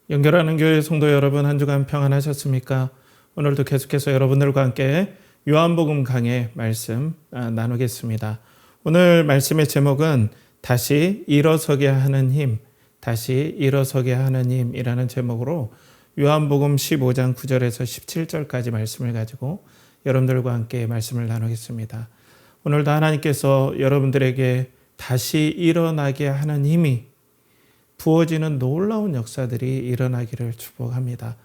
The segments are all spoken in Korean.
연결하는 교회 성도 여러분, 한 주간 평안하셨습니까? 오늘도 계속해서 여러분들과 함께 요한복음 강해 말씀 나누겠습니다. 오늘 말씀의 제목은 다시 일어서게 하는 힘, 다시 일어서게 하는 힘이라는 제목으로 요한복음 15장 9절에서 17절까지 말씀을 가지고 여러분들과 함께 말씀을 나누겠습니다. 오늘도 하나님께서 여러분들에게 다시 일어나게 하는 힘이 부어지는 놀라운 역사들이 일어나기를 축복합니다.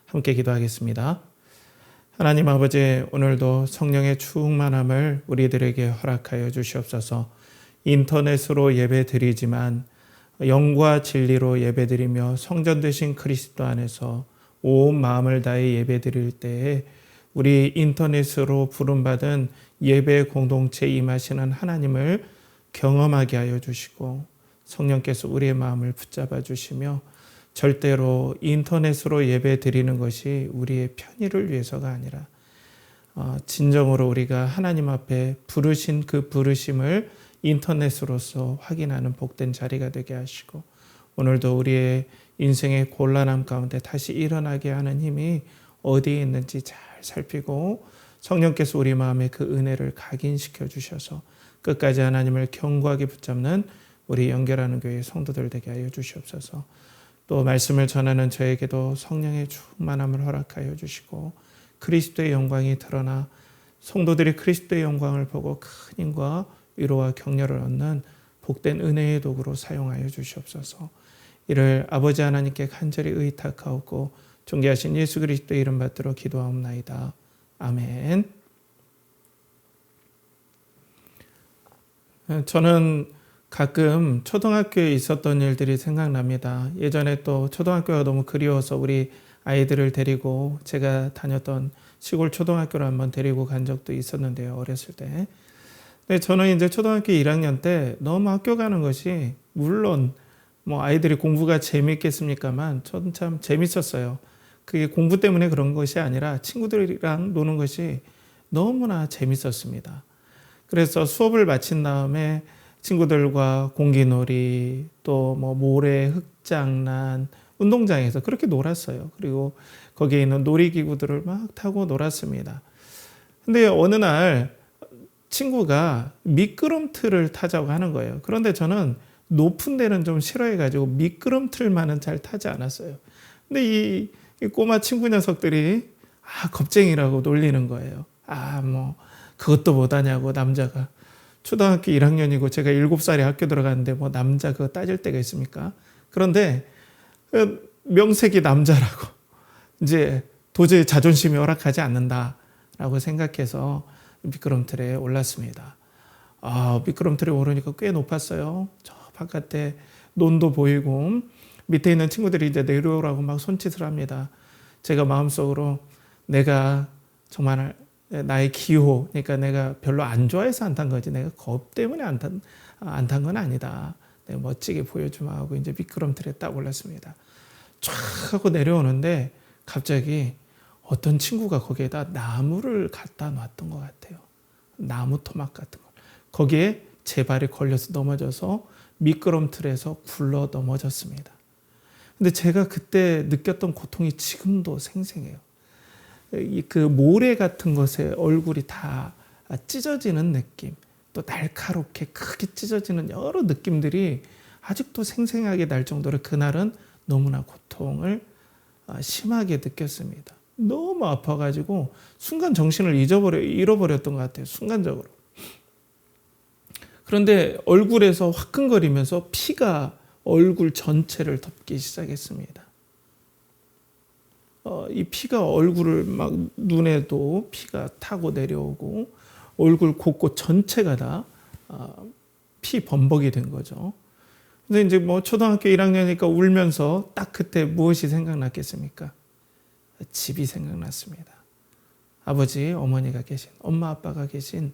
함께 기도하겠습니다. 하나님 아버지, 오늘도 성령의 충만함을 우리들에게 허락하여 주시옵소서. 인터넷으로 예배드리지만 영과 진리로 예배드리며 성전 되신 그리스도 안에서 온 마음을 다해 예배드릴 때에 우리 인터넷으로 부름받은 예배 공동체에 임하시는 하나님을 경험하게 하여 주시고, 성령께서 우리의 마음을 붙잡아 주시며 절대로 인터넷으로 예배 드리는 것이 우리의 편의를 위해서가 아니라 진정으로 우리가 하나님 앞에 부르신 그 부르심을 인터넷으로서 확인하는 복된 자리가 되게 하시고, 오늘도 우리의 인생의 곤란함 가운데 다시 일어나게 하는 힘이 어디에 있는지 잘 살피고 성령께서 우리 마음에 그 은혜를 각인시켜 주셔서 끝까지 하나님을 견고하게 붙잡는 우리 연결하는 교회 성도들 되게 하여 주시옵소서. 또 말씀을 전하는 저에게도 성령의 충만함을 허락하여 주시고 그리스도의 영광이 드러나 성도들이 그리스도의 영광을 보고 큰 힘과 위로와 격려를 얻는 복된 은혜의 도구로 사용하여 주시옵소서. 이를 아버지 하나님께 간절히 의탁하옵고 존귀하신 예수 그리스도의 이름 받들어 기도하옵나이다. 아멘. 저는 가끔 초등학교에 있었던 일들이 생각납니다. 예전에 또 초등학교가 너무 그리워서 우리 아이들을 데리고 제가 다녔던 시골 초등학교를 한번 데리고 간 적도 있었는데요, 어렸을 때. 근데 저는 이제 초등학교 1학년 때 너무 학교 가는 것이, 물론 뭐 아이들이 공부가 재미있겠습니까만 저는 참 재밌었어요. 그게 공부 때문에 그런 것이 아니라 친구들이랑 노는 것이 너무나 재밌었습니다. 그래서 수업을 마친 다음에 친구들과 공기놀이, 또 뭐 모래, 흙장난, 운동장에서 그렇게 놀았어요. 그리고 거기에 있는 놀이기구들을 막 타고 놀았습니다. 근데 어느 날 친구가 미끄럼틀을 타자고 하는 거예요. 그런데 저는 높은 데는 좀 싫어해가지고 미끄럼틀만은 잘 타지 않았어요. 근데 이 꼬마 친구 녀석들이 겁쟁이라고 놀리는 거예요. 뭐 그것도 못하냐고, 남자가. 초등학교 1학년이고 제가 7살에 학교 들어갔는데 뭐 남자 그거 따질 때가 있습니까? 그런데 명색이 남자라고 이제 도저히 자존심이 허락하지 않는다라고 생각해서 미끄럼틀에 올랐습니다. 미끄럼틀에 오르니까 꽤 높았어요. 저 바깥에 논도 보이고 밑에 있는 친구들이 이제 내려오라고 막 손짓을 합니다. 제가 마음속으로 내가 정말 나의 기호, 그러니까 내가 별로 안 좋아해서 안 탄 거지, 내가 겁 때문에 안 탄 건 아니다. 내가 멋지게 보여주마 하고 이제 미끄럼틀에 딱 올랐습니다. 쫙 하고 내려오는데 갑자기 어떤 친구가 거기에다 나무를 갖다 놨던 것 같아요. 나무 토막 같은 거. 거기에 제 발이 걸려서 넘어져서 미끄럼틀에서 굴러 넘어졌습니다. 근데 제가 그때 느꼈던 고통이 지금도 생생해요. 그 모래 같은 것에 얼굴이 다 찢어지는 느낌, 또 날카롭게 크게 찢어지는 여러 느낌들이 아직도 생생하게 날 정도로 그날은 너무나 고통을 심하게 느꼈습니다. 너무 아파가지고 순간 정신을 잃어버렸던 것 같아요. 순간적으로. 그런데 얼굴에서 화끈거리면서 피가 얼굴 전체를 덮기 시작했습니다. 이 피가 얼굴을 막, 눈에도 피가 타고 내려오고 얼굴 곳곳 전체가 다 피 범벅이 된 거죠. 근데 이제 뭐 초등학교 1학년이니까 울면서 딱 그때 무엇이 생각났겠습니까? 집이 생각났습니다. 아버지, 어머니가 계신, 엄마, 아빠가 계신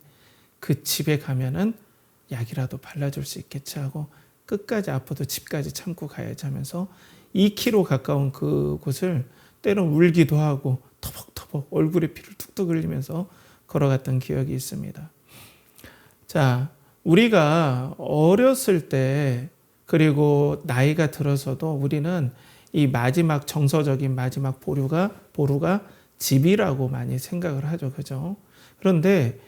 그 집에 가면은 약이라도 발라줄 수 있겠지 하고 끝까지 아파도 집까지 참고 가야지 하면서 2km 가까운 그곳을 때론 울기도 하고 터벅터벅 얼굴에 피를 툭툭 흘리면서 걸어갔던 기억이 있습니다. 자, 우리가 어렸을 때 그리고 나이가 들어서도 우리는 이 마지막 정서적인 마지막 보루가 집이라고 많이 생각을 하죠. 그죠? 그런데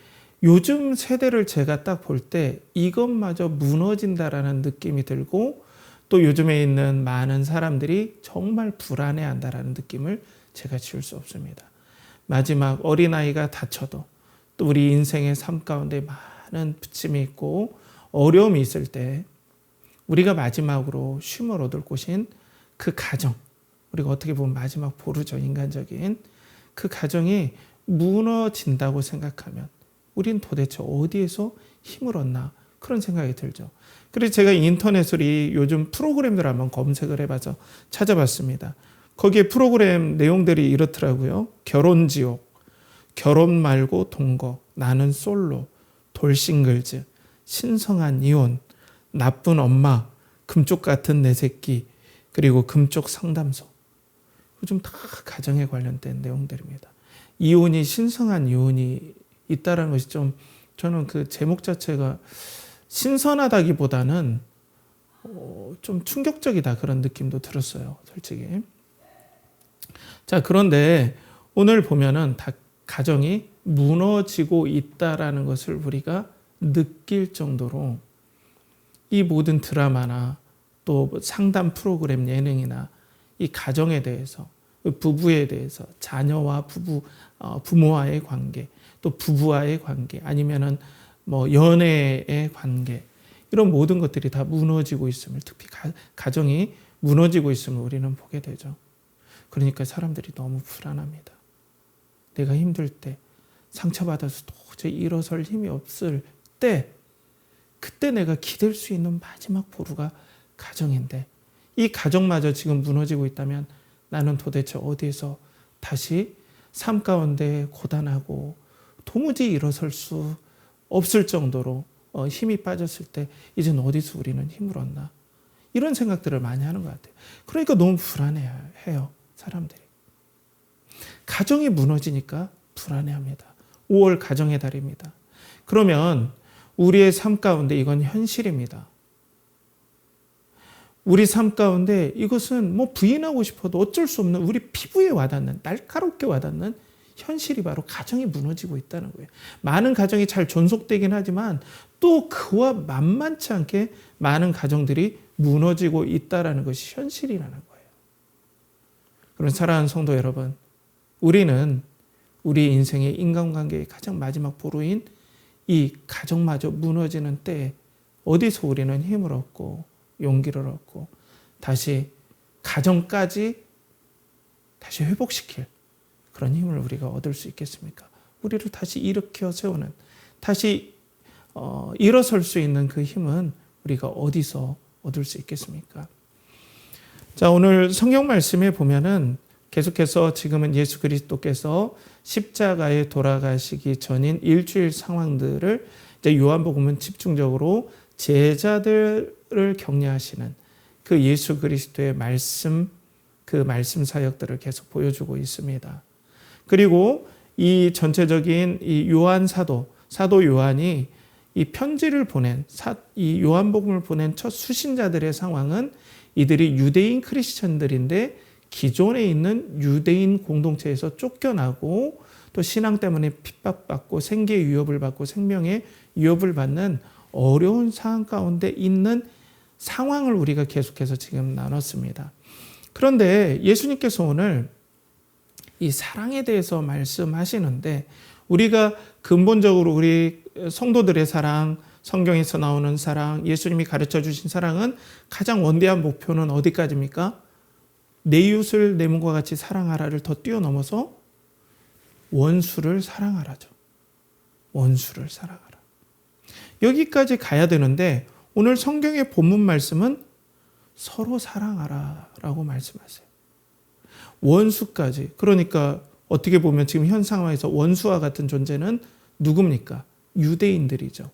요즘 세대를 제가 딱 볼 때 이것마저 무너진다라는 느낌이 들고 또 요즘에 있는 많은 사람들이 정말 불안해한다라는 느낌을 제가 지울 수 없습니다. 마지막 어린아이가 다쳐도 또 우리 인생의 삶 가운데 많은 부침이 있고 어려움이 있을 때 우리가 마지막으로 쉼을 얻을 곳인 그 가정, 우리가 어떻게 보면 마지막 보루죠. 인간적인 그 가정이 무너진다고 생각하면 우린 도대체 어디에서 힘을 얻나 그런 생각이 들죠. 그래서 제가 인터넷으로 요즘 프로그램들을 한번 검색을 해봐서 찾아봤습니다. 거기에 프로그램 내용들이 이렇더라고요. 결혼지옥, 결혼 말고 동거, 나는 솔로, 돌싱글즈, 신성한 이혼, 나쁜 엄마, 금쪽 같은 내 새끼, 그리고 금쪽 상담소. 요즘 다 가정에 관련된 내용들입니다. 이혼이 신성한 이혼이 있다는 것이 좀 저는 그 제목 자체가 신선하다기보다는 좀 충격적이다 그런 느낌도 들었어요. 솔직히. 자, 그런데 오늘 보면은 다 가정이 무너지고 있다라는 것을 우리가 느낄 정도로 이 모든 드라마나 또 상담 프로그램 예능이나 이 가정에 대해서 부부에 대해서 자녀와 부모와의 관계 또 부부와의 관계 아니면은 뭐 연애의 관계 이런 모든 것들이 다 무너지고 있음을 특히 가정이 무너지고 있음을 우리는 보게 되죠. 그러니까 사람들이 너무 불안합니다. 내가 힘들 때 상처받아서 도저히 일어설 힘이 없을 때 그때 내가 기댈 수 있는 마지막 보루가 가정인데 이 가정마저 지금 무너지고 있다면 나는 도대체 어디에서 다시 삶 가운데 고단하고 도무지 일어설 수 없을 정도로 힘이 빠졌을 때 이젠 어디서 우리는 힘을 얻나 이런 생각들을 많이 하는 것 같아요. 그러니까 너무 불안해해요. 사람들이. 가정이 무너지니까 불안해합니다. 5월 가정의 달입니다. 그러면 우리의 삶 가운데 이건 현실입니다. 우리 삶 가운데 이것은 뭐 부인하고 싶어도 어쩔 수 없는 우리 피부에 와닿는 날카롭게 와닿는 현실이 바로 가정이 무너지고 있다는 거예요. 많은 가정이 잘 존속되긴 하지만 또 그와 만만치 않게 많은 가정들이 무너지고 있다는 것이 현실이라는 거예요. 그런 사랑하는 성도 여러분, 우리는 우리 인생의 인간관계의 가장 마지막 보루인 이 가정마저 무너지는 때에 어디서 우리는 힘을 얻고 용기를 얻고 다시 가정까지 다시 회복시킬 그런 힘을 우리가 얻을 수 있겠습니까? 우리를 다시 일으켜 세우는 다시 일어설 수 있는 그 힘은 우리가 어디서 얻을 수 있겠습니까? 자, 오늘 성경 말씀에 보면은 계속해서 지금은 예수 그리스도께서 십자가에 돌아가시기 전인 일주일 상황들을 이제 요한복음은 집중적으로 제자들을 격려하시는 그 예수 그리스도의 말씀, 그 말씀 사역들을 계속 보여주고 있습니다. 그리고 이 전체적인 이 요한 사도 요한이 이 편지를 보낸 이 요한복음을 보낸 첫 수신자들의 상황은 이들이 유대인 크리스천들인데 기존에 있는 유대인 공동체에서 쫓겨나고 또 신앙 때문에 핍박받고 생계의 위협을 받고 생명의 위협을 받는 어려운 상황 가운데 있는 상황을 우리가 계속해서 지금 나눴습니다. 그런데 예수님께서 오늘 이 사랑에 대해서 말씀하시는데 우리가 근본적으로 우리 성도들의 사랑, 성경에서 나오는 사랑, 예수님이 가르쳐 주신 사랑은 가장 원대한 목표는 어디까지입니까? 내 이웃을 내 몸과 같이 사랑하라를 더 뛰어넘어서 원수를 사랑하라죠. 원수를 사랑하라. 여기까지 가야 되는데 오늘 성경의 본문 말씀은 서로 사랑하라라고 말씀하세요. 원수까지. 그러니까 어떻게 보면 지금 현 상황에서 원수와 같은 존재는 누굽니까? 유대인들이죠.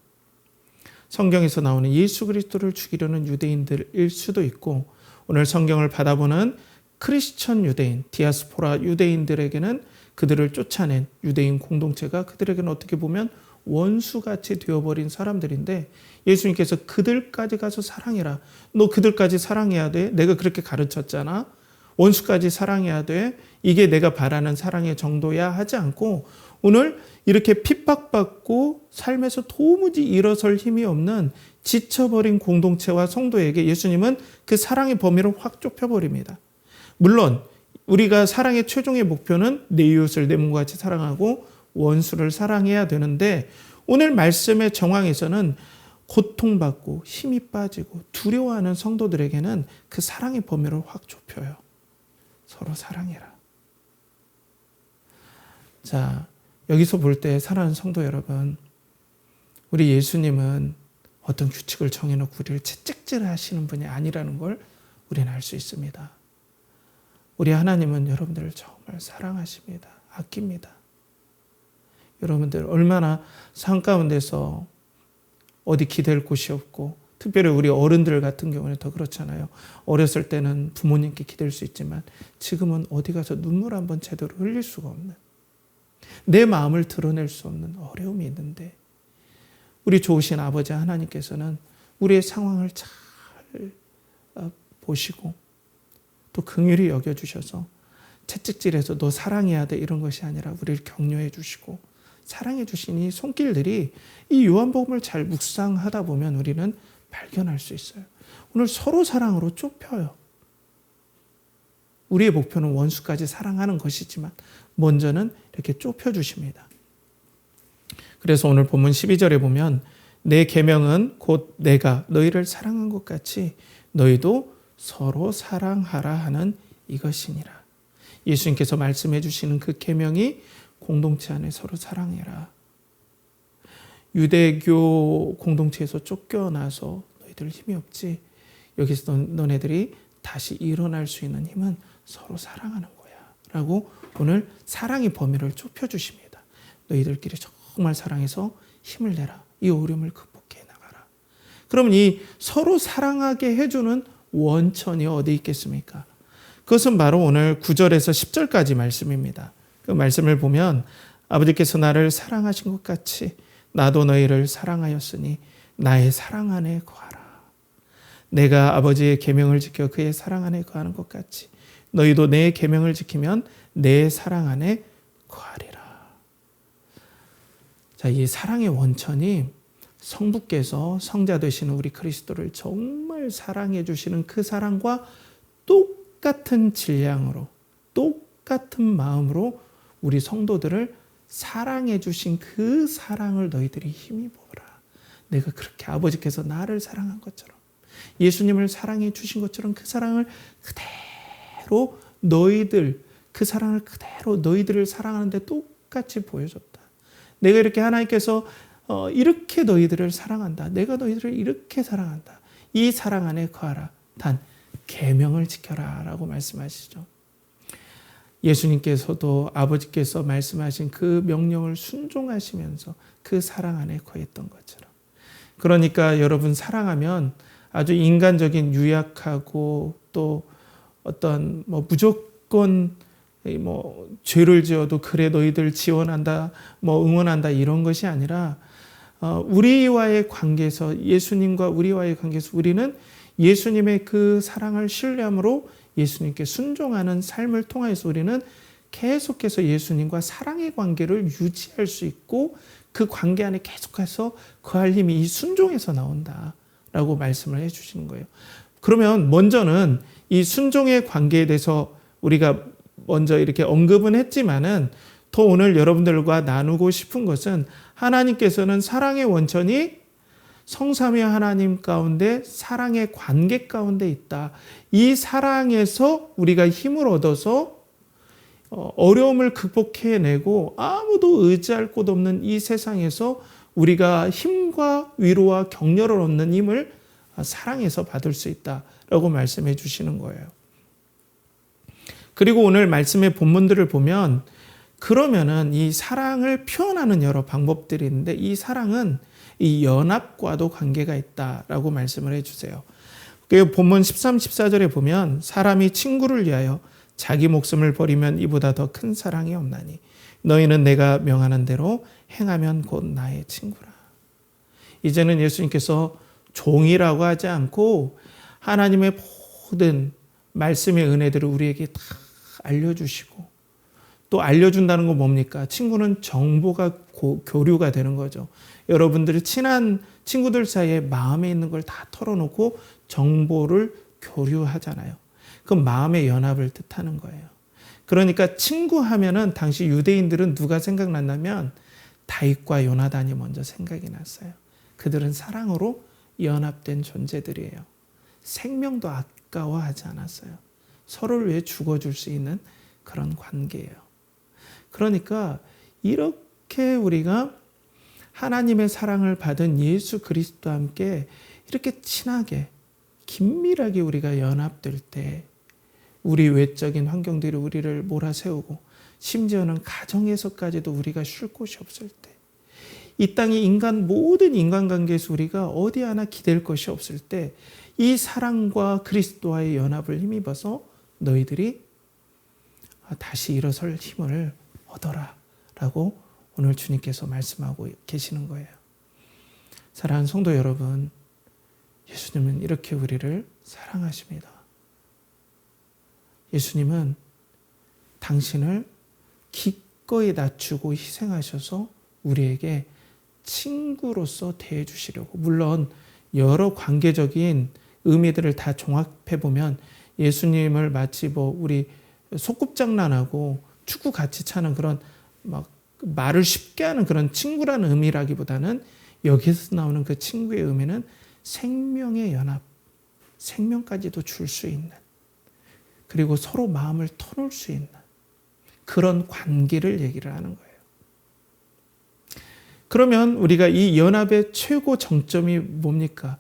성경에서 나오는 예수 그리스도를 죽이려는 유대인들일 수도 있고 오늘 성경을 받아보는 크리스천 유대인, 디아스포라 유대인들에게는 그들을 쫓아낸 유대인 공동체가 그들에게는 어떻게 보면 원수같이 되어버린 사람들인데 예수님께서 그들까지 가서 사랑해라. 너 그들까지 사랑해야 돼. 내가 그렇게 가르쳤잖아. 원수까지 사랑해야 돼. 이게 내가 바라는 사랑의 정도야 하지 않고 오늘 이렇게 핍박받고 삶에서 도무지 일어설 힘이 없는 지쳐버린 공동체와 성도에게 예수님은 그 사랑의 범위를 확 좁혀버립니다. 물론 우리가 사랑의 최종의 목표는 내 이웃을 내 몸과 같이 사랑하고 원수를 사랑해야 되는데 오늘 말씀의 정황에서는 고통받고 힘이 빠지고 두려워하는 성도들에게는 그 사랑의 범위를 확 좁혀요. 서로 사랑해라. 자, 여기서 볼 때 사랑하는 성도 여러분, 우리 예수님은 어떤 규칙을 정해놓고 우리를 채찍질 하시는 분이 아니라는 걸 우리는 알 수 있습니다. 우리 하나님은 여러분들을 정말 사랑하십니다. 아낍니다. 여러분들 얼마나 삶 가운데서 어디 기댈 곳이 없고 특별히 우리 어른들 같은 경우는 더 그렇잖아요. 어렸을 때는 부모님께 기댈 수 있지만 지금은 어디 가서 눈물 한번 제대로 흘릴 수가 없는 내 마음을 드러낼 수 없는 어려움이 있는데 우리 좋으신 아버지 하나님께서는 우리의 상황을 잘 보시고 또 긍휼히 여겨주셔서 채찍질해서 너 사랑해야 돼 이런 것이 아니라 우리를 격려해 주시고 사랑해 주신 이 손길들이 이 요한복음을 잘 묵상하다 보면 우리는 발견할 수 있어요. 오늘 서로 사랑으로 좁혀요. 우리의 목표는 원수까지 사랑하는 것이지만 먼저는 이렇게 좁혀주십니다. 그래서 오늘 본문 12절에 보면 내 계명은 곧 내가 너희를 사랑한 것 같이 너희도 서로 사랑하라 하는 이것이니라. 예수님께서 말씀해 주시는 그 계명이 공동체 안에 서로 사랑해라. 유대교 공동체에서 쫓겨나서 너희들 힘이 없지. 여기서 너네들이 다시 일어날 수 있는 힘은 서로 사랑하는 거야. 라고 오늘 사랑의 범위를 좁혀주십니다. 너희들끼리 정말 사랑해서 힘을 내라. 이 어려움을 극복해 나가라. 그러면 이 서로 사랑하게 해주는 원천이 어디 있겠습니까? 그것은 바로 오늘 9절에서 10절까지 말씀입니다. 그 말씀을 보면 아버지께서 나를 사랑하신 것 같이 나도 너희를 사랑하였으니 나의 사랑 안에 거하라. 내가 아버지의 계명을 지켜 그의 사랑 안에 거하는 것 같이 너희도 내 계명을 지키면 내 사랑 안에 거하리라. 자, 이 사랑의 원천이 성부께서 성자 되시는 우리 그리스도를 정말 사랑해 주시는 그 사랑과 똑같은 질량으로 똑같은 마음으로 우리 성도들을 사랑해 주신 그 사랑을 너희들이 힘입어라. 내가 그렇게 아버지께서 나를 사랑한 것처럼 예수님을 사랑해 주신 것처럼 그 사랑을 그대로 너희들 그 사랑을 그대로 너희들을 사랑하는데 똑같이 보여줬다. 내가 이렇게 하나님께서 이렇게 너희들을 사랑한다. 내가 너희들을 이렇게 사랑한다. 이 사랑 안에 거하라. 단 계명을 지켜라 라고 말씀하시죠. 예수님께서도 아버지께서 말씀하신 그 명령을 순종하시면서 그 사랑 안에 거했던 것처럼. 그러니까 여러분 사랑하면 아주 인간적인 유약하고 또 어떤 무조건 죄를 지어도 그래 너희들 지원한다, 응원한다 이런 것이 아니라 우리와의 관계에서 예수님과 우리와의 관계에서 우리는 예수님의 그 사랑을 신뢰함으로 예수님께 순종하는 삶을 통해서 우리는 계속해서 예수님과 사랑의 관계를 유지할 수 있고 그 관계 안에 계속해서 거할 힘이 이 순종에서 나온다라고 말씀을 해주시는 거예요. 그러면 먼저는 이 순종의 관계에 대해서 우리가 먼저 이렇게 언급은 했지만은 더 오늘 여러분들과 나누고 싶은 것은 하나님께서는 사랑의 원천이 성삼위 하나님 가운데 사랑의 관계 가운데 있다. 이 사랑에서 우리가 힘을 얻어서 어려움을 극복해내고 아무도 의지할 곳 없는 이 세상에서 우리가 힘과 위로와 격려를 얻는 힘을 사랑에서 받을 수 있다라고 말씀해 주시는 거예요. 그리고 오늘 말씀의 본문들을 보면 그러면은 이 사랑을 표현하는 여러 방법들이 있는데 이 사랑은 이 연합과도 관계가 있다라고 말씀을 해주세요. 본문 13, 14절에 보면 사람이 친구를 위하여 자기 목숨을 버리면 이보다 더 큰 사랑이 없나니 너희는 내가 명하는 대로 행하면 곧 나의 친구라. 이제는 예수님께서 종이라고 하지 않고 하나님의 모든 말씀의 은혜들을 우리에게 다 알려주시고, 또 알려준다는 건 뭡니까? 친구는 정보가 교류가 되는 거죠. 여러분들이 친한 친구들 사이에 마음에 있는 걸 다 털어놓고 정보를 교류하잖아요. 그 마음의 연합을 뜻하는 거예요. 그러니까 친구 하면은 당시 유대인들은 누가 생각났냐면 다윗과 요나단이 먼저 생각이 났어요. 그들은 사랑으로 연합된 존재들이에요. 생명도 아까워하지 않았어요. 서로를 위해 죽어줄 수 있는 그런 관계예요. 그러니까 이렇게 우리가 하나님의 사랑을 받은 예수 그리스도와 함께 이렇게 친하게 긴밀하게 우리가 연합될 때 우리 외적인 환경들이 우리를 몰아세우고 심지어는 가정에서까지도 우리가 쉴 곳이 없을 때, 이 땅의 모든 인간관계에서 우리가 어디 하나 기댈 것이 없을 때 이 사랑과 그리스도와의 연합을 힘입어서 너희들이 다시 일어설 힘을 얻어라 라고 오늘 주님께서 말씀하고 계시는 거예요. 사랑하는 성도 여러분, 예수님은 이렇게 우리를 사랑하십니다. 예수님은 당신을 기꺼이 낮추고 희생하셔서 우리에게 친구로서 대해주시려고, 물론 여러 관계적인 의미들을 다 종합해보면 예수님을 마치 우리 소꿉장난하고 축구 같이 차는 그런 막 말을 쉽게 하는 그런 친구라는 의미라기보다는 여기서 나오는 그 친구의 의미는 생명의 연합, 생명까지도 줄 수 있는, 그리고 서로 마음을 터놓을 수 있는 그런 관계를 얘기를 하는 거예요. 그러면 우리가 이 연합의 최고 정점이 뭡니까?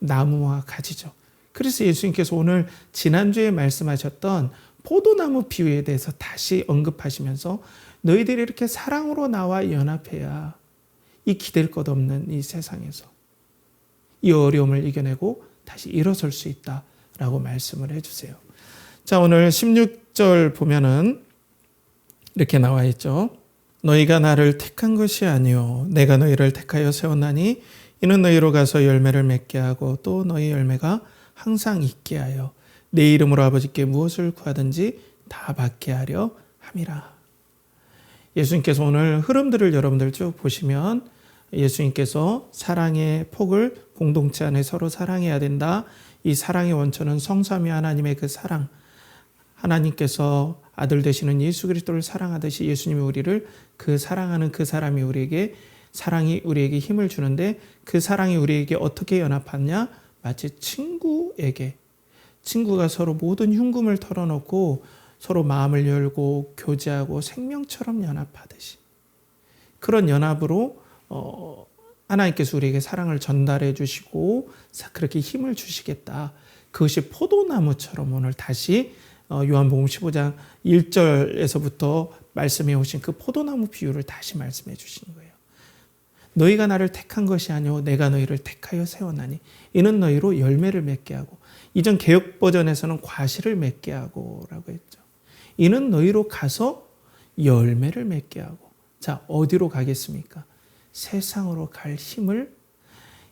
나무와 가지죠. 그래서 예수님께서 오늘 지난주에 말씀하셨던 포도나무 비유에 대해서 다시 언급하시면서 너희들이 이렇게 사랑으로 나와 연합해야 이 기댈 것 없는 이 세상에서 이 어려움을 이겨내고 다시 일어설 수 있다라고 말씀을 해주세요. 자, 오늘 16절 보면은 이렇게 나와 있죠. 너희가 나를 택한 것이 아니요 내가 너희를 택하여 세웠나니 이는 너희로 가서 열매를 맺게 하고 또 너희 열매가 항상 있게 하여 내 이름으로 아버지께 무엇을 구하든지 다 받게 하려 함이라. 예수님께서 오늘 흐름들을 여러분들 쭉 보시면 예수님께서 사랑의 폭을 공동체 안에 서로 사랑해야 된다. 이 사랑의 원천은 성삼위 하나님의 그 사랑, 하나님께서 아들 되시는 예수 그리스도를 사랑하듯이 예수님이 우리를 그 사랑하는 그 사람이 사랑이 우리에게 힘을 주는데, 그 사랑이 우리에게 어떻게 연합하냐? 마치 친구가 서로 모든 흉금을 털어놓고 서로 마음을 열고 교제하고 생명처럼 연합하듯이, 그런 연합으로 하나님께서 우리에게 사랑을 전달해 주시고 그렇게 힘을 주시겠다. 그것이 포도나무처럼 오늘 다시 요한복음 15장 1절에서부터 말씀해 오신 그 포도나무 비유를 다시 말씀해 주시는 거예요. 너희가 나를 택한 것이 아니오 내가 너희를 택하여 세웠나니 이는 너희로 열매를 맺게 하고, 이전 개역 버전에서는 과실을 맺게 하고 라고 했죠. 이는 너희로 가서 열매를 맺게 하고. 자, 어디로 가겠습니까? 세상으로 갈 힘을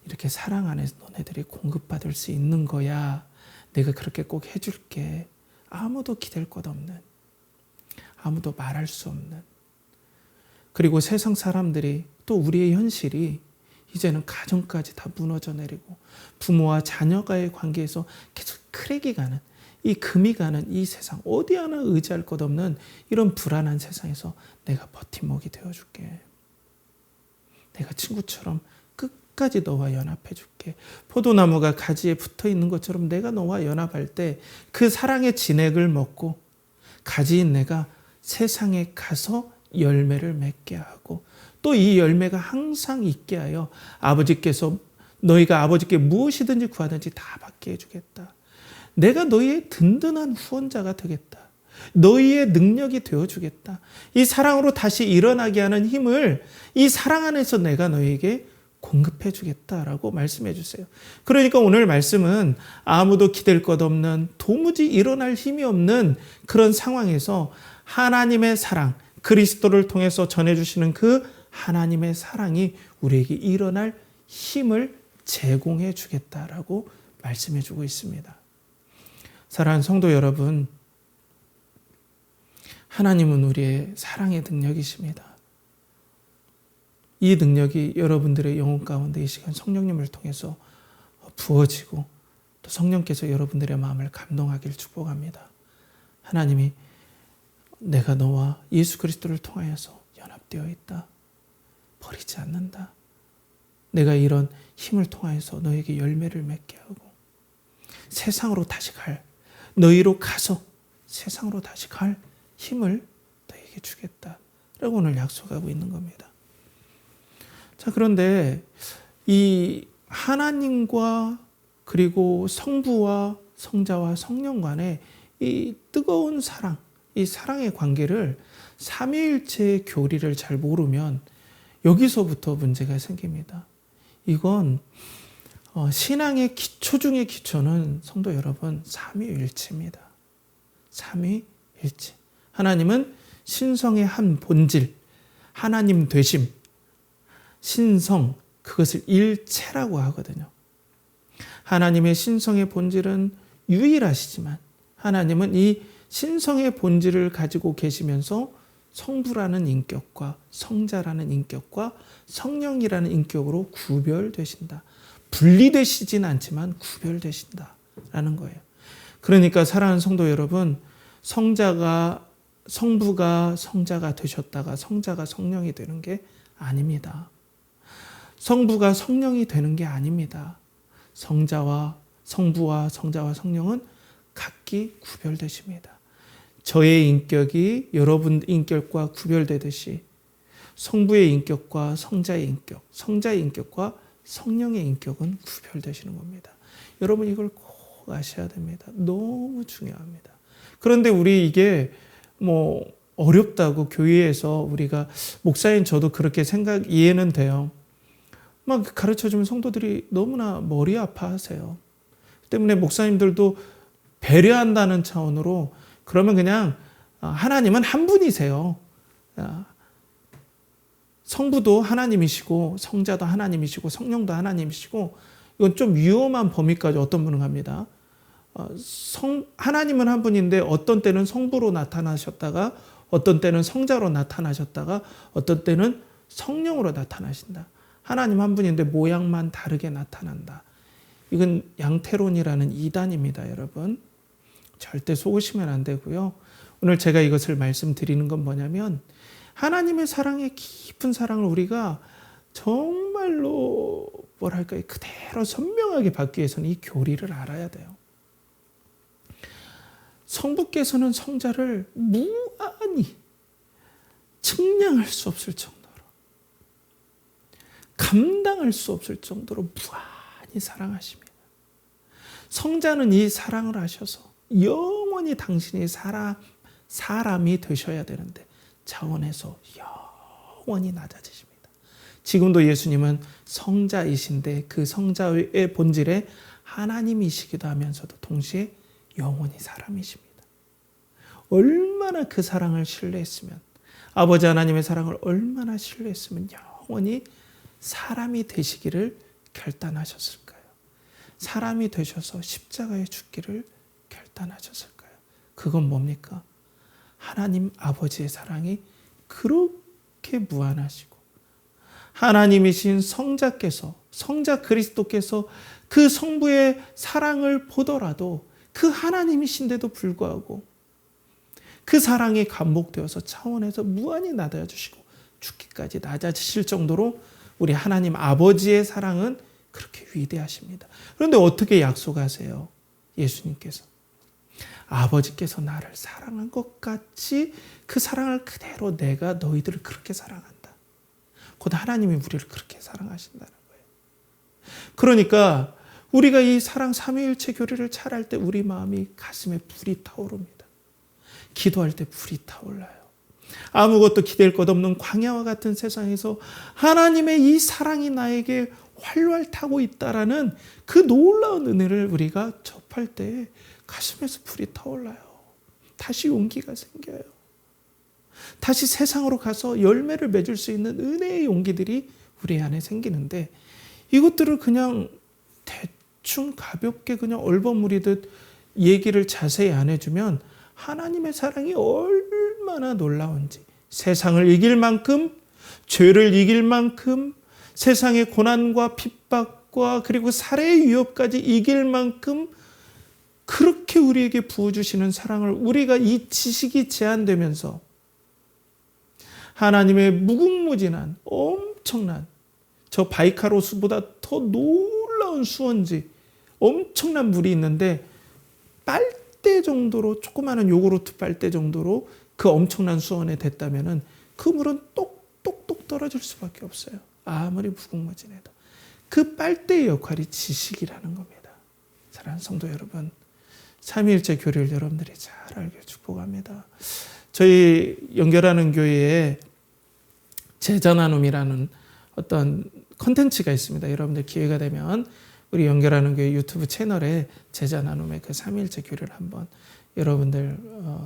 이렇게 사랑 안에서 너네들이 공급받을 수 있는 거야. 내가 그렇게 꼭 해줄게. 아무도 기댈 것 없는, 아무도 말할 수 없는, 그리고 세상 사람들이 또 우리의 현실이 이제는 가정까지 다 무너져 내리고 부모와 자녀가의 관계에서 계속 크랙이 가는, 이 금이 가는 이 세상, 어디 하나 의지할 것 없는 이런 불안한 세상에서 내가 버팀목이 되어줄게. 내가 친구처럼 끝까지 너와 연합해줄게. 포도나무가 가지에 붙어있는 것처럼 내가 너와 연합할 때 그 사랑의 진액을 먹고 가지인 내가 세상에 가서 열매를 맺게 하고, 또 이 열매가 항상 있게 하여 아버지께서 너희가 아버지께 무엇이든지 구하든지 다 받게 해주겠다. 내가 너희의 든든한 후원자가 되겠다. 너희의 능력이 되어주겠다. 이 사랑으로 다시 일어나게 하는 힘을 이 사랑 안에서 내가 너희에게 공급해 주겠다라고 말씀해 주세요. 그러니까 오늘 말씀은 아무도 기댈 것 없는, 도무지 일어날 힘이 없는 그런 상황에서 하나님의 사랑, 그리스도를 통해서 전해주시는 그 하나님의 사랑이 우리에게 일어날 힘을 제공해 주겠다라고 말씀해 주고 있습니다. 사랑하는 성도 여러분, 하나님은 우리의 사랑의 능력이십니다. 이 능력이 여러분들의 영혼 가운데 이 시간 성령님을 통해서 부어지고 또 성령께서 여러분들의 마음을 감동하길 축복합니다. 하나님이 내가 너와 예수 그리스도를 통하여서 연합되어 있다. 버리지 않는다. 내가 이런 힘을 통하여서 너에게 열매를 맺게 하고 세상으로 다시 갈, 너희로 가서 세상으로 다시 갈 힘을 너에게 주겠다. 라고 오늘 약속하고 있는 겁니다. 자, 그런데 이 하나님과 그리고 성부와 성자와 성령 간의 이 뜨거운 사랑, 이 사랑의 관계를 삼위일체의 교리를 잘 모르면 여기서부터 문제가 생깁니다. 이건 신앙의 기초 중의 기초는 성도 여러분 삼위일체입니다. 삼위일체. 하나님은 신성의 한 본질, 하나님 되심, 신성, 그것을 일체라고 하거든요. 하나님의 신성의 본질은 유일하시지만 하나님은 이 신성의 본질을 가지고 계시면서 성부라는 인격과 성자라는 인격과 성령이라는 인격으로 구별되신다. 분리되시진 않지만 구별되신다라는 거예요. 그러니까 사랑하는 성도 여러분, 성부가 성자가 되셨다가 성자가 성령이 되는 게 아닙니다. 성부가 성령이 되는 게 아닙니다. 성부와 성자와 성령은 각기 구별되십니다. 저의 인격이 여러분 인격과 구별되듯이 성부의 인격과 성자의 인격, 성자의 인격과 성령의 인격은 구별되시는 겁니다. 여러분 이걸 꼭 아셔야 됩니다. 너무 중요합니다. 그런데 우리 이게 어렵다고 교회에서 우리가 목사인 저도 그렇게 이해는 돼요. 막 가르쳐주면 성도들이 너무나 머리 아파하세요. 때문에 목사님들도 배려한다는 차원으로 그러면 그냥 하나님은 한 분이세요. 성부도 하나님이시고 성자도 하나님이시고 성령도 하나님이시고 이건 좀 위험한 범위까지 어떤 분은 갑니다. 하나님은 한 분인데 어떤 때는 성부로 나타나셨다가 어떤 때는 성자로 나타나셨다가 어떤 때는 성령으로 나타나신다. 하나님 한 분인데 모양만 다르게 나타난다. 이건 양태론이라는 이단입니다, 여러분. 절대 속으시면 안 되고요. 오늘 제가 이것을 말씀드리는 건 뭐냐면 하나님의 사랑의 깊은 사랑을 우리가 정말로 그대로 선명하게 받기 위해서는 이 교리를 알아야 돼요. 성부께서는 성자를 무한히 측량할 수 없을 정도로 감당할 수 없을 정도로 무한히 사랑하십니다. 성자는 이 사랑을 하셔서 영원히 당신이 사람이 되셔야 되는데 차원에서 영원히 낮아지십니다. 지금도 예수님은 성자이신데 그 성자의 본질에 하나님이시기도 하면서도 동시에 영원히 사람이십니다. 얼마나 그 사랑을 신뢰했으면, 아버지 하나님의 사랑을 얼마나 신뢰했으면 영원히 사람이 되시기를 결단하셨을까요? 사람이 되셔서 십자가에 죽기를 결단하셨을까요? 그건 뭡니까? 하나님 아버지의 사랑이 그렇게 무한하시고 하나님이신 성자 그리스도께서 그 성부의 사랑을 보더라도 그 하나님이신데도 불구하고 그 사랑이 감목되어서 차원에서 무한히 낮아주시고 죽기까지 낮아지실 정도로 우리 하나님 아버지의 사랑은 그렇게 위대하십니다. 그런데 어떻게 약속하세요? 예수님께서 아버지께서 나를 사랑한 것 같이 그 사랑을 그대로 내가 너희들을 그렇게 사랑한다. 곧 하나님이 우리를 그렇게 사랑하신다는 거예요. 그러니까 우리가 이 사랑 삼위일체 교리를 잘 할 때 우리 마음이 가슴에 불이 타오릅니다. 기도할 때 불이 타올라요. 아무것도 기댈 것 없는 광야와 같은 세상에서 하나님의 이 사랑이 나에게 활활 타고 있다라는 그 놀라운 은혜를 우리가 접할 때 가슴에서 불이 타올라요. 다시 용기가 생겨요. 다시 세상으로 가서 열매를 맺을 수 있는 은혜의 용기들이 우리 안에 생기는데, 이것들을 그냥 대충 가볍게 그냥 얼버무리듯 얘기를 자세히 안 해주면 하나님의 사랑이 얼마나 놀라운지, 세상을 이길 만큼, 죄를 이길 만큼, 세상의 고난과 핍박과 그리고 살해의 위협까지 이길 만큼 그렇게 우리에게 부어주시는 사랑을 우리가 이 지식이 제한되면서 하나님의 무궁무진한 엄청난 저 바이카로스보다 더 놀라운 수원지, 엄청난 물이 있는데 빨대 정도로, 조그마한 요구르트 빨대 정도로 그 엄청난 수원에 댔다면 그 물은 똑똑똑 떨어질 수밖에 없어요. 아무리 무궁무진해도. 그 빨대의 역할이 지식이라는 겁니다. 사랑하는 성도 여러분, 삼위일체 교리를 여러분들이 잘 알게 축복합니다. 저희 연결하는 교회에 제자 나눔이라는 어떤 콘텐츠가 있습니다. 여러분들 기회가 되면 우리 연결하는 교회 유튜브 채널에 제자 나눔의 그 삼위일체 교리를 한번 여러분들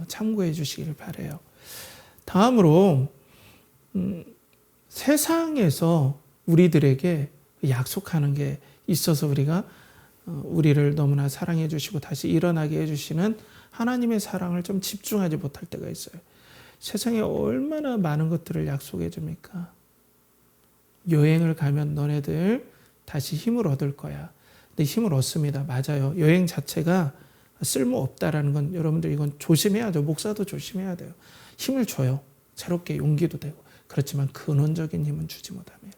참고해 주시길 바라요. 다음으로 세상에서 우리들에게 약속하는 게 있어서 우리가 우리를 너무나 사랑해 주시고 다시 일어나게 해주시는 하나님의 사랑을 좀 집중하지 못할 때가 있어요. 세상에 얼마나 많은 것들을 약속해 줍니까? 여행을 가면 너네들 다시 힘을 얻을 거야. 근데 힘을 얻습니다. 맞아요. 여행 자체가 쓸모없다라는 건 여러분들 이건 조심해야 돼요. 목사도 조심해야 돼요. 힘을 줘요. 새롭게 용기도 되고. 그렇지만 근원적인 힘은 주지 못합니다.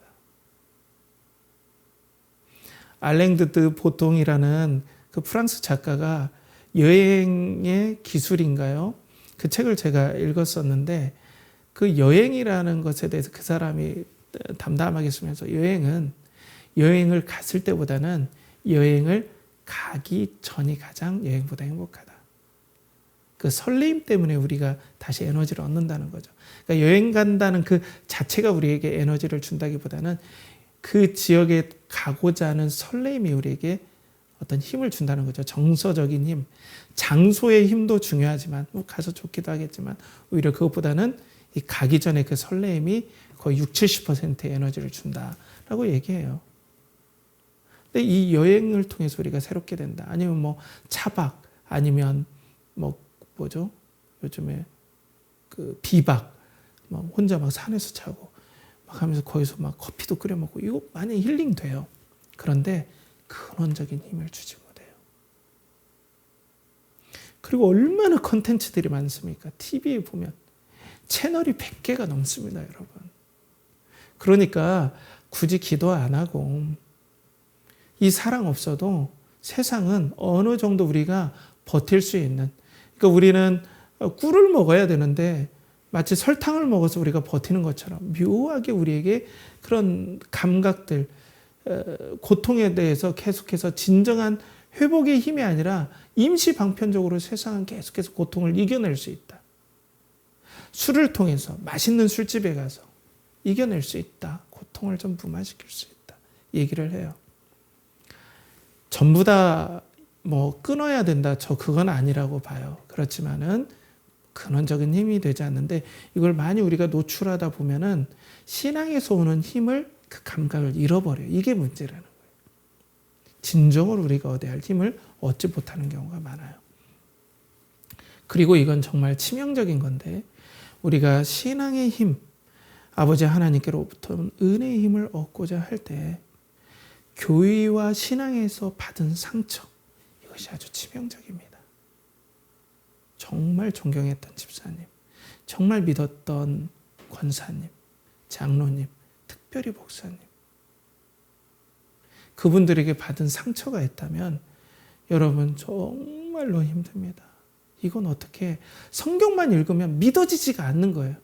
알랭드 보통이라는 그 프랑스 작가가 여행의 기술인가요? 그 책을 제가 읽었었는데 그 여행이라는 것에 대해서 그 사람이 담담하게 쓰면서 여행을 갔을 때보다는 여행을 가기 전이 가장 여행보다 행복하다. 그 설레임 때문에 우리가 다시 에너지를 얻는다는 거죠. 그러니까 여행 간다는 그 자체가 우리에게 에너지를 준다기보다는 그 지역에 가고자 하는 설레임이 우리에게 어떤 힘을 준다는 거죠. 정서적인 힘. 장소의 힘도 중요하지만 가서 좋기도 하겠지만 오히려 그것보다는 이 가기 전에 그 설레임이 거의 60-70%의 에너지를 준다라고 얘기해요. 근데 이 여행을 통해서 우리가 새롭게 된다. 아니면 뭐 차박, 아니면 요즘에 그 비박, 막 혼자 막 산에서 자고 막 하면서 거기서 막 커피도 끓여 먹고 이거 많이 힐링 돼요. 그런데 근원적인 힘을 주지 못해요. 그리고 얼마나 컨텐츠들이 많습니까? TV에 보면 채널이 100개가 넘습니다, 여러분. 그러니까 굳이 기도 안 하고 이 사랑 없어도 세상은 어느 정도 우리가 버틸 수 있는, 그러니까 우리는 꿀을 먹어야 되는데 마치 설탕을 먹어서 우리가 버티는 것처럼 묘하게 우리에게 그런 감각들, 고통에 대해서 계속해서 진정한 회복의 힘이 아니라 임시 방편적으로 세상은 계속해서 고통을 이겨낼 수 있다. 술을 통해서 맛있는 술집에 가서 이겨낼 수 있다. 고통을 좀 무마시킬 수 있다. 얘기를 해요. 전부 다 끊어야 된다. 그건 아니라고 봐요. 그렇지만은 근원적인 힘이 되지 않는데 이걸 많이 우리가 노출하다 보면은 신앙에서 오는 힘을, 그 감각을 잃어버려요. 이게 문제라는 거예요. 진정으로 우리가 얻어야 할 힘을 얻지 못하는 경우가 많아요. 그리고 이건 정말 치명적인 건데 우리가 신앙의 힘, 아버지 하나님께로부터 은혜의 힘을 얻고자 할 때 교회와 신앙에서 받은 상처, 이것이 아주 치명적입니다. 정말 존경했던 집사님, 정말 믿었던 권사님, 장로님, 특별히 목사님, 그분들에게 받은 상처가 있다면 여러분 정말로 힘듭니다. 이건 어떻게 성경만 읽으면 믿어지지가 않는 거예요.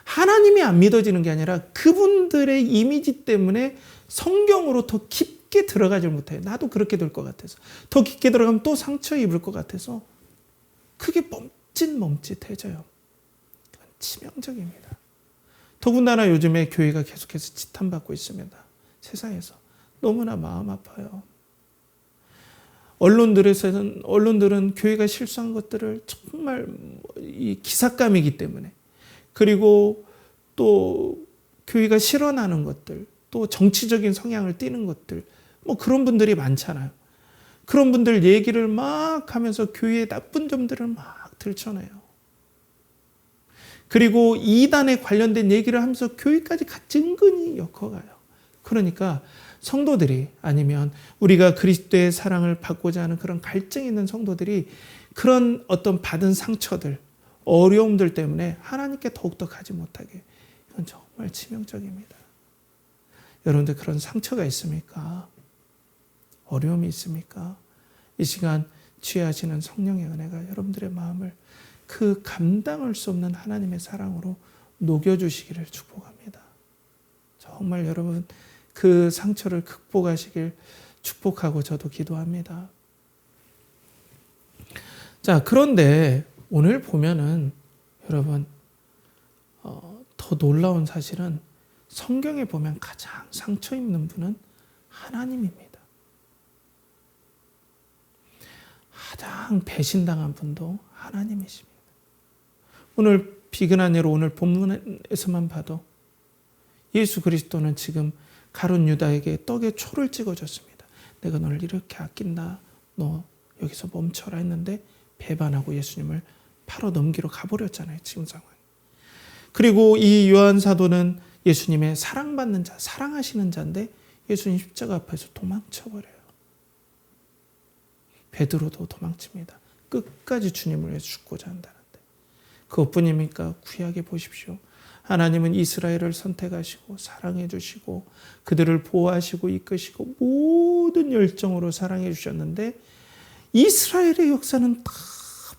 하나님이 안 믿어지는 게 아니라 그분들의 이미지 때문에 성경으로 더 깊게 들어가질 못해요. 나도 그렇게 될 것 같아서. 더 깊게 들어가면 또 상처 입을 것 같아서 그게 멈칫멈칫해져요. 치명적입니다. 더군다나 요즘에 교회가 계속해서 지탄받고 있습니다. 세상에서. 너무나 마음 아파요. 언론들은 교회가 실수한 것들을 정말 이 기삭감이기 때문에, 그리고 또 교회가 실현하는 것들, 또 정치적인 성향을 띠는 것들, 그런 분들이 많잖아요. 그런 분들 얘기를 막 하면서 교회의 나쁜 점들을 막 들춰내요. 그리고 이단에 관련된 얘기를 하면서 교회까지 같이 은근히 엮어가요. 그러니까 성도들이, 아니면 우리가 그리스도의 사랑을 받고자 하는 그런 갈증이 있는 성도들이 그런 어떤 받은 상처들, 어려움들 때문에 하나님께 더욱더 가지 못하게, 이건 정말 치명적입니다. 여러분들 그런 상처가 있습니까? 어려움이 있습니까? 이 시간 취하시는 성령의 은혜가 여러분들의 마음을 그 감당할 수 없는 하나님의 사랑으로 녹여주시기를 축복합니다. 정말 여러분 그 상처를 극복하시길 축복하고 저도 기도합니다. 자, 그런데 오늘 보면은 여러분 더 놀라운 사실은 성경에 보면 가장 상처 입는 분은 하나님입니다. 가장 배신당한 분도 하나님이십니다. 오늘 비근한 예로 오늘 본문에서만 봐도 예수 그리스도는 지금 가룟 유다에게 떡에 초를 찍어줬습니다. 내가 너를 이렇게 아낀다. 너 여기서 멈춰라 했는데 배반하고 예수님을 바로 넘기러 가버렸잖아요. 지금 상황. 그리고 이 요한 사도는 예수님의 사랑받는 자, 사랑하시는 자인데 예수님 십자가 앞에서 도망쳐버려요. 베드로도 도망칩니다. 끝까지 주님을 위해서 죽고자 한다는데. 그것뿐입니까? 구약에 보십시오. 하나님은 이스라엘을 선택하시고 사랑해 주시고 그들을 보호하시고 이끄시고 모든 열정으로 사랑해 주셨는데 이스라엘의 역사는 다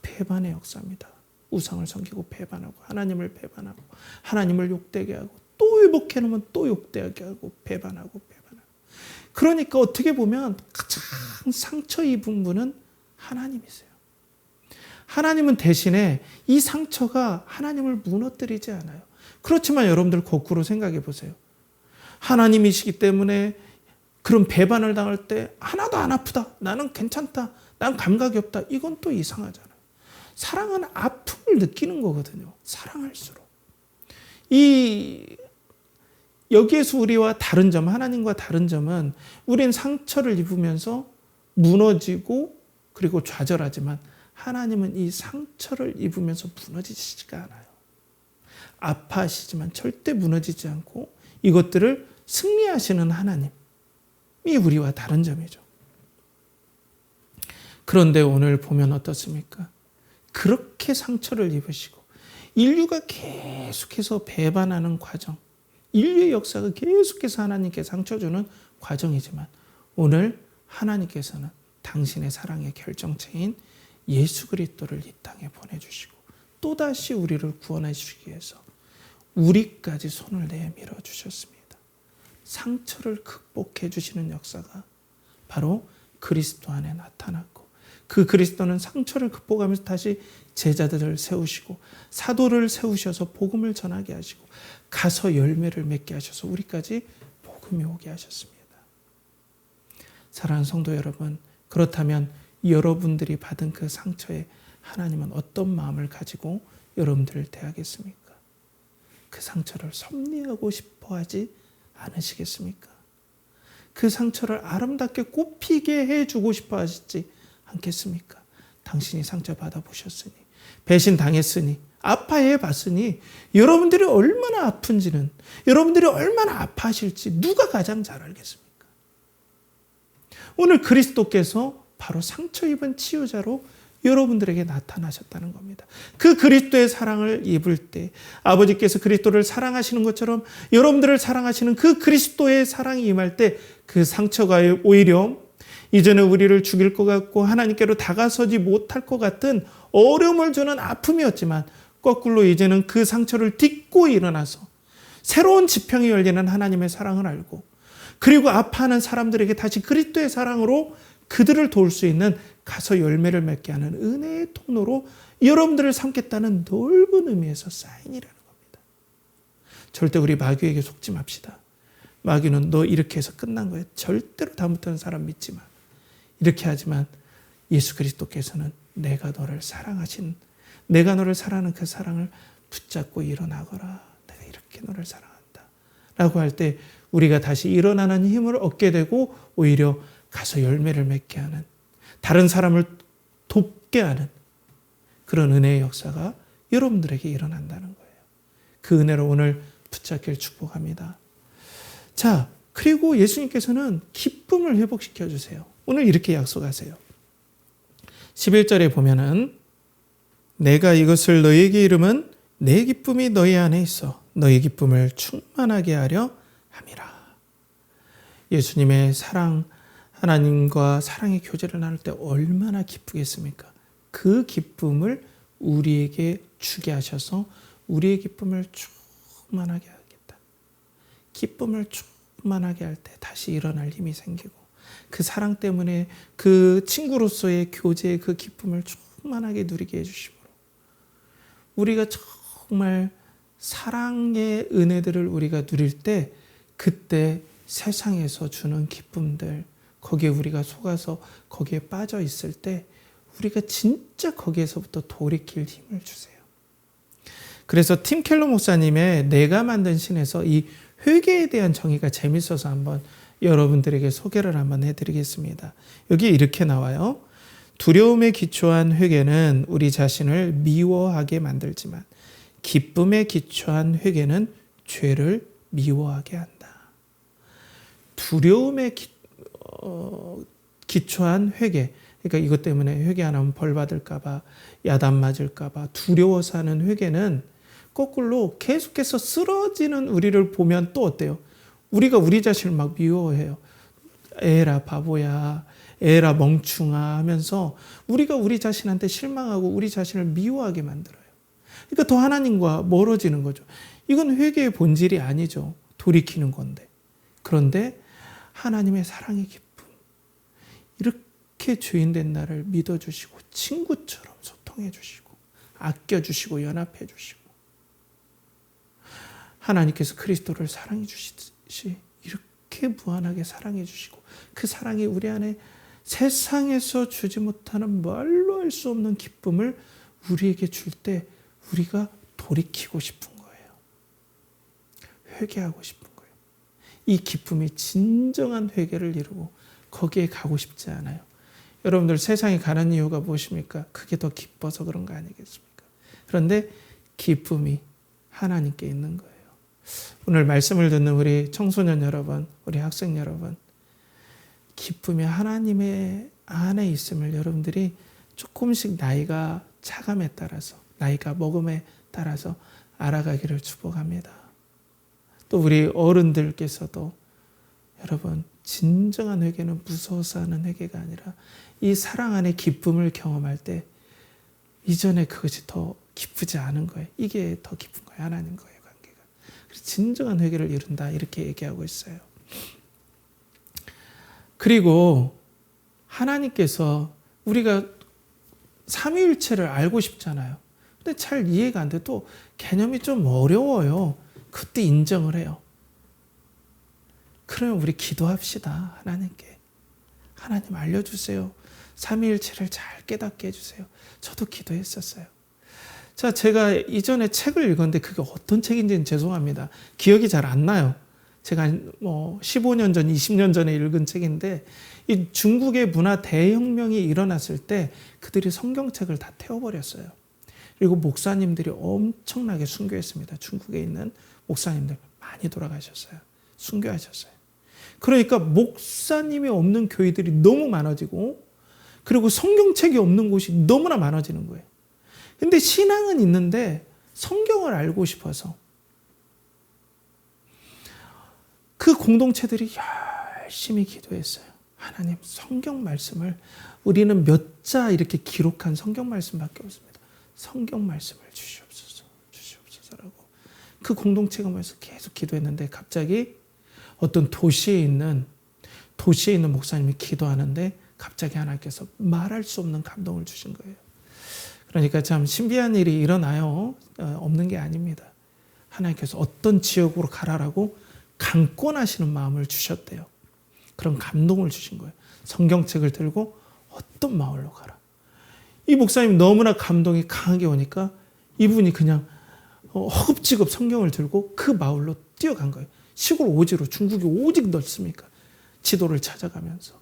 배반의 역사입니다. 우상을 섬기고 배반하고 하나님을 배반하고 하나님을 욕되게 하고 또 회복해 놓으면 또 욕되게 하고 배반하고. 그러니까 어떻게 보면 가장 상처 입은 분은 하나님이세요. 하나님은 대신에 이 상처가 하나님을 무너뜨리지 않아요. 그렇지만 여러분들 거꾸로 생각해 보세요. 하나님이시기 때문에 그런 배반을 당할 때 하나도 안 아프다. 나는 괜찮다. 난 감각이 없다. 이건 또 이상하잖아요. 사랑은 아픔을 느끼는 거거든요. 사랑할수록. 여기에서 우리와 다른 점, 하나님과 다른 점은 우린 상처를 입으면서 무너지고 그리고 좌절하지만 하나님은 이 상처를 입으면서 무너지지가 않아요. 아파하시지만 절대 무너지지 않고 이것들을 승리하시는 하나님이 우리와 다른 점이죠. 그런데 오늘 보면 어떻습니까? 그렇게 상처를 입으시고 인류가 계속해서 배반하는 과정, 인류의 역사가 계속해서 하나님께 상처 주는 과정이지만 오늘 하나님께서는 당신의 사랑의 결정체인 예수 그리스도를 이 땅에 보내주시고 또다시 우리를 구원하시기 위해서 우리까지 손을 내밀어 주셨습니다. 상처를 극복해 주시는 역사가 바로 그리스도 안에 나타났고 그 그리스도는 상처를 극복하면서 다시 제자들을 세우시고 사도를 세우셔서 복음을 전하게 하시고 가서 열매를 맺게 하셔서 우리까지 복음이 오게 하셨습니다. 사랑하는 성도 여러분, 그렇다면 여러분들이 받은 그 상처에 하나님은 어떤 마음을 가지고 여러분들을 대하겠습니까? 그 상처를 섭리하고 싶어 하지 않으시겠습니까? 그 상처를 아름답게 꽃피게 해주고 싶어 하시지 않겠습니까? 당신이 상처 받아보셨으니, 배신당했으니, 아파해 봤으니 여러분들이 얼마나 아픈지는, 여러분들이 얼마나 아파하실지 누가 가장 잘 알겠습니까? 오늘 그리스도께서 바로 상처 입은 치유자로 여러분들에게 나타나셨다는 겁니다. 그 그리스도의 사랑을 입을 때 아버지께서 그리스도를 사랑하시는 것처럼 여러분들을 사랑하시는 그 그리스도의 사랑이 임할 때 그 상처가 오히려 이제는 우리를 죽일 것 같고 하나님께로 다가서지 못할 것 같은 어려움을 주는 아픔이었지만 거꾸로 이제는 그 상처를 딛고 일어나서 새로운 지평이 열리는 하나님의 사랑을 알고 그리고 아파하는 사람들에게 다시 그리스도의 사랑으로 그들을 도울 수 있는 가서 열매를 맺게 하는 은혜의 통로로 여러분들을 삼겠다는 넓은 의미에서 사인이라는 겁니다. 절대 우리 마귀에게 속지 맙시다. 마귀는 너 이렇게 해서 끝난 거야. 절대로 다음부터는 사람 믿지 마. 이렇게 하지만 예수 그리스도께서는 내가 너를 사랑하는 그 사랑을 붙잡고 일어나거라. 내가 이렇게 너를 사랑한다. 라고 할 때 우리가 다시 일어나는 힘을 얻게 되고 오히려 가서 열매를 맺게 하는, 다른 사람을 돕게 하는 그런 은혜의 역사가 여러분들에게 일어난다는 거예요. 그 은혜로 오늘 붙잡길 축복합니다. 자, 그리고 예수님께서는 기쁨을 회복시켜 주세요. 오늘 이렇게 약속하세요. 11절에 보면은 내가 이것을 너희에게 이름은 내 기쁨이 너희 안에 있어 너희 기쁨을 충만하게 하려 함이라. 예수님의 사랑, 하나님과 사랑의 교제를 나눌 때 얼마나 기쁘겠습니까? 그 기쁨을 우리에게 주게 하셔서 우리의 기쁨을 충만하게 하겠다. 기쁨을 충만하게 할 때 다시 일어날 힘이 생기고 그 사랑 때문에 그 친구로서의 교제의 그 기쁨을 충만하게 누리게 해주심으로 우리가 정말 사랑의 은혜들을 우리가 누릴 때 그때 세상에서 주는 기쁨들 거기에 우리가 속아서 거기에 빠져 있을 때 우리가 진짜 거기에서부터 돌이킬 힘을 주세요. 그래서 팀 켈러 목사님의 내가 만든 신에서 이 회개에 대한 정의가 재밌어서 한번 여러분들에게 소개를 한번 해드리겠습니다. 여기에 이렇게 나와요. 두려움에 기초한 회개는 우리 자신을 미워하게 만들지만 기쁨에 기초한 회개는 죄를 미워하게 한다. 두려움에 기초한 회개, 그러니까 이것 때문에 회개 안 하면 벌 받을까봐, 야단 맞을까봐 두려워서 하는 회개는 거꾸로 계속해서 쓰러지는 우리를 보면 또 어때요? 우리가 우리 자신을 막 미워해요. 에라 바보야, 에라 멍충아 하면서 우리가 우리 자신한테 실망하고 우리 자신을 미워하게 만들어요. 그러니까 더 하나님과 멀어지는 거죠. 이건 회개의 본질이 아니죠. 돌이키는 건데. 그런데 하나님의 사랑의 기쁨, 이렇게 죄인된 나를 믿어주시고 친구처럼 소통해주시고 아껴주시고 연합해주시고 하나님께서 그리스도를 사랑해 주시듯이 이렇게 무한하게 사랑해 주시고 그 사랑이 우리 안에 세상에서 주지 못하는 말로 할 수 없는 기쁨을 우리에게 줄 때 우리가 돌이키고 싶은 거예요. 회개하고 싶은 거예요. 이 기쁨이 진정한 회개를 이루고 거기에 가고 싶지 않아요. 여러분들 세상에 가는 이유가 무엇입니까? 그게 더 기뻐서 그런 거 아니겠습니까? 그런데 기쁨이 하나님께 있는 거예요. 오늘 말씀을 듣는 우리 청소년 여러분, 우리 학생 여러분, 기쁨이 하나님의 안에 있음을 여러분들이 조금씩 나이가 차감에 따라서, 나이가 먹음에 따라서 알아가기를 축복합니다. 또 우리 어른들께서도 여러분, 진정한 회개는 무서워서 하는 회개가 아니라 이 사랑 안에 기쁨을 경험할 때 이전에 그것이 더 기쁘지 않은 거예요. 이게 더 기쁜 거예요. 하나님과의 관계가. 그래서 진정한 회개를 이룬다 이렇게 얘기하고 있어요. 그리고 하나님께서 우리가 삼위일체를 알고 싶잖아요. 근데 잘 이해가 안 돼. 또 개념이 좀 어려워요. 그때 인정을 해요. 그러면 우리 기도합시다. 하나님께. 하나님 알려주세요. 삼위일체를 잘 깨닫게 해주세요. 저도 기도했었어요. 자, 제가 이전에 책을 읽었는데 그게 어떤 책인지는 죄송합니다. 기억이 잘 안 나요. 제가 15년 전, 20년 전에 읽은 책인데 이 중국의 문화 대혁명이 일어났을 때 그들이 성경책을 다 태워버렸어요. 그리고 목사님들이 엄청나게 순교했습니다. 중국에 있는 목사님들 많이 돌아가셨어요. 순교하셨어요. 그러니까 목사님이 없는 교회들이 너무 많아지고 그리고 성경책이 없는 곳이 너무나 많아지는 거예요. 근데 신앙은 있는데 성경을 알고 싶어서 그 공동체들이 열심히 기도했어요. 하나님, 성경 말씀을 우리는 몇 자 이렇게 기록한 성경 말씀밖에 없습니다. 성경 말씀을 주시옵소서, 주시옵소서라고 그 공동체가 모여서 계속 기도했는데 갑자기 어떤 도시에 있는 목사님이 기도하는데 갑자기 하나님께서 말할 수 없는 감동을 주신 거예요. 그러니까 참 신비한 일이 일어나요. 없는 게 아닙니다. 하나님께서 어떤 지역으로 가라라고 강권하시는 마음을 주셨대요. 그런 감동을 주신 거예요. 성경책을 들고 어떤 마을로 가라. 이 목사님 너무나 감동이 강하게 오니까 이분이 그냥 허겁지겁 성경을 들고 그 마을로 뛰어간 거예요. 시골 오지로, 중국이 오직 넓습니까? 지도를 찾아가면서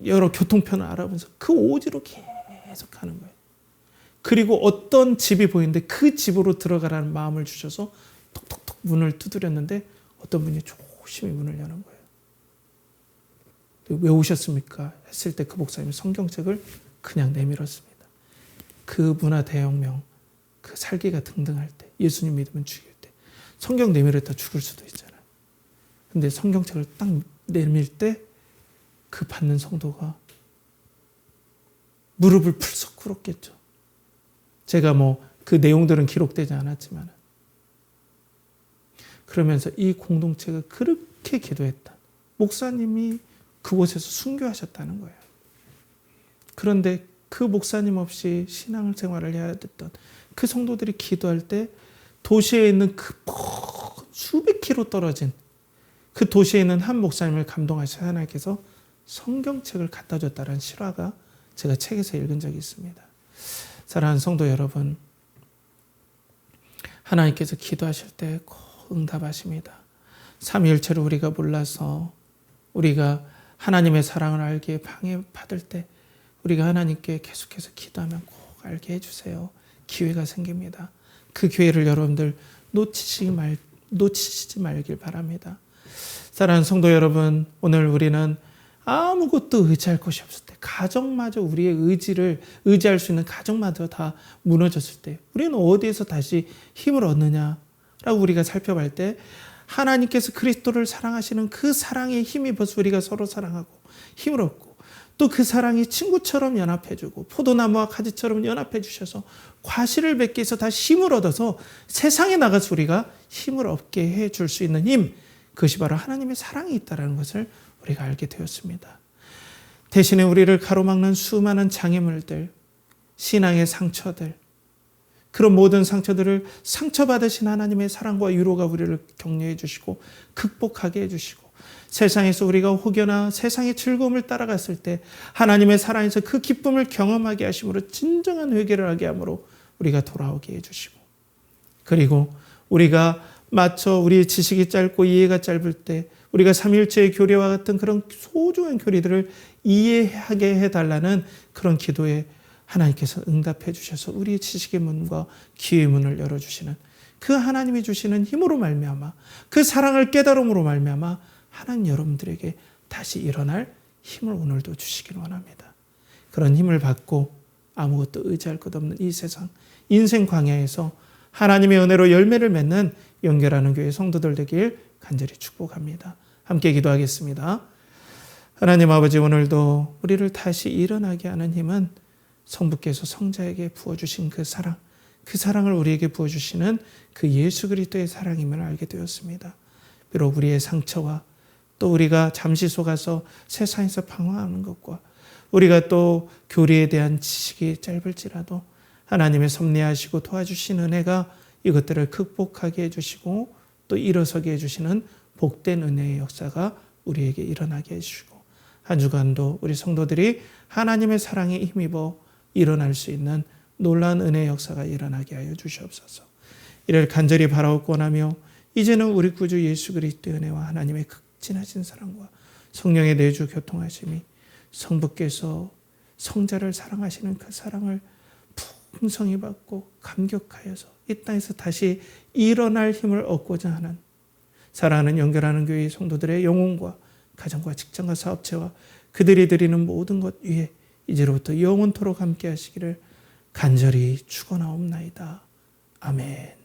여러 교통편을 알아보면서 그 오지로 계속 가는 거예요. 그리고 어떤 집이 보이는데 그 집으로 들어가라는 마음을 주셔서 톡톡톡 문을 두드렸는데 어떤 분이 조심히 문을 여는 거예요. 왜 오셨습니까? 했을 때 그 목사님이 성경책을 그냥 내밀었습니다. 그 문화 대혁명, 그 살기가 등등할 때, 예수님 믿으면 죽일 때, 성경 내밀었다 죽을 수도 있잖아요. 근데 성경책을 딱 내밀 때 그 받는 성도가 무릎을 풀썩 꿇었겠죠. 제가 그 내용들은 기록되지 않았지만 그러면서 이 공동체가 그렇게 기도했다. 목사님이 그곳에서 순교하셨다는 거예요. 그런데 그 목사님 없이 신앙생활을 해야 됐던 그 성도들이 기도할 때 도시에 있는 그 수백 킬로 떨어진 그 도시에 있는 한 목사님을 감동하신 하나님께서 성경책을 갖다 줬다는 실화가 제가 책에서 읽은 적이 있습니다. 사랑하는 성도 여러분, 하나님께서 기도하실 때 꼭 응답하십니다. 삼위일체를 우리가 몰라서 우리가 하나님의 사랑을 알기에 방해받을 때 우리가 하나님께 계속해서 기도하면 꼭 알게 해주세요. 기회가 생깁니다. 그 기회를 여러분들 놓치지 말길 바랍니다. 사랑하는 성도 여러분, 오늘 우리는 아무것도 의지할 것이 없을 때, 가정마저 우리의 의지할 수 있는 가정마저 다 무너졌을 때 우리는 어디에서 다시 힘을 얻느냐라고 우리가 살펴볼 때 하나님께서 그리스도를 사랑하시는 그 사랑에 힘입어서 우리가 서로 사랑하고 힘을 얻고 또 그 사랑이 친구처럼 연합해주고 포도나무와 가지처럼 연합해 주셔서 과실을 맺기 위해서 다시 힘을 얻어서 세상에 나가서 우리가 힘을 얻게 해줄 수 있는 힘, 그것이 바로 하나님의 사랑이 있다는 것을 우리가 알게 되었습니다. 대신에 우리를 가로막는 수많은 장애물들, 신앙의 상처들, 그런 모든 상처들을 상처받으신 하나님의 사랑과 위로가 우리를 격려해 주시고 극복하게 해주시고 세상에서 우리가 혹여나 세상의 즐거움을 따라갔을 때 하나님의 사랑에서 그 기쁨을 경험하게 하심으로 진정한 회개를 하게 함으로 우리가 돌아오게 해주시고 그리고 우리가 마쳐 우리의 지식이 짧고 이해가 짧을 때 우리가 삼위일체의 교리와 같은 그런 소중한 교리들을 이해하게 해달라는 그런 기도에 하나님께서 응답해 주셔서 우리의 지식의 문과 기회의 문을 열어주시는 그 하나님이 주시는 힘으로 말미암아 그 사랑을 깨달음으로 말미암아 하나님 여러분들에게 다시 일어날 힘을 오늘도 주시길 원합니다. 그런 힘을 받고 아무것도 의지할 것 없는 이 세상 인생 광야에서 하나님의 은혜로 열매를 맺는 연결하는 교회 성도들 되길 간절히 축복합니다. 함께 기도하겠습니다. 하나님 아버지, 오늘도 우리를 다시 일어나게 하는 힘은 성부께서 성자에게 부어주신 그 사랑을 우리에게 부어주시는 그 예수 그리스도의 사랑임을 알게 되었습니다. 비록 우리의 상처와 또 우리가 잠시 속아서 세상에서 방황하는 것과 우리가 또 교리에 대한 지식이 짧을지라도 하나님의 섭리하시고 도와주신 은혜가 이것들을 극복하게 해주시고 또 일어서게 해주시는 복된 은혜의 역사가 우리에게 일어나게 해주시고 한 주간도 우리 성도들이 하나님의 사랑에 힘입어 일어날 수 있는 놀라운 은혜의 역사가 일어나게 하여 주시옵소서. 이를 간절히 바라옵고 원하며 이제는 우리 구주 예수 그리스도의 은혜와 하나님의 극진하신 사랑과 성령의 내주 교통하심이 성부께서 성자를 사랑하시는 그 사랑을 풍성히 받고 감격하여서 이 땅에서 다시 일어날 힘을 얻고자 하는 사랑하는 연결하는 교회의 성도들의 영혼과 가정과 직장과 사업체와 그들이 드리는 모든 것 위에 이제로부터 영원토록 함께 하시기를 간절히 축원하옵나이다. 아멘.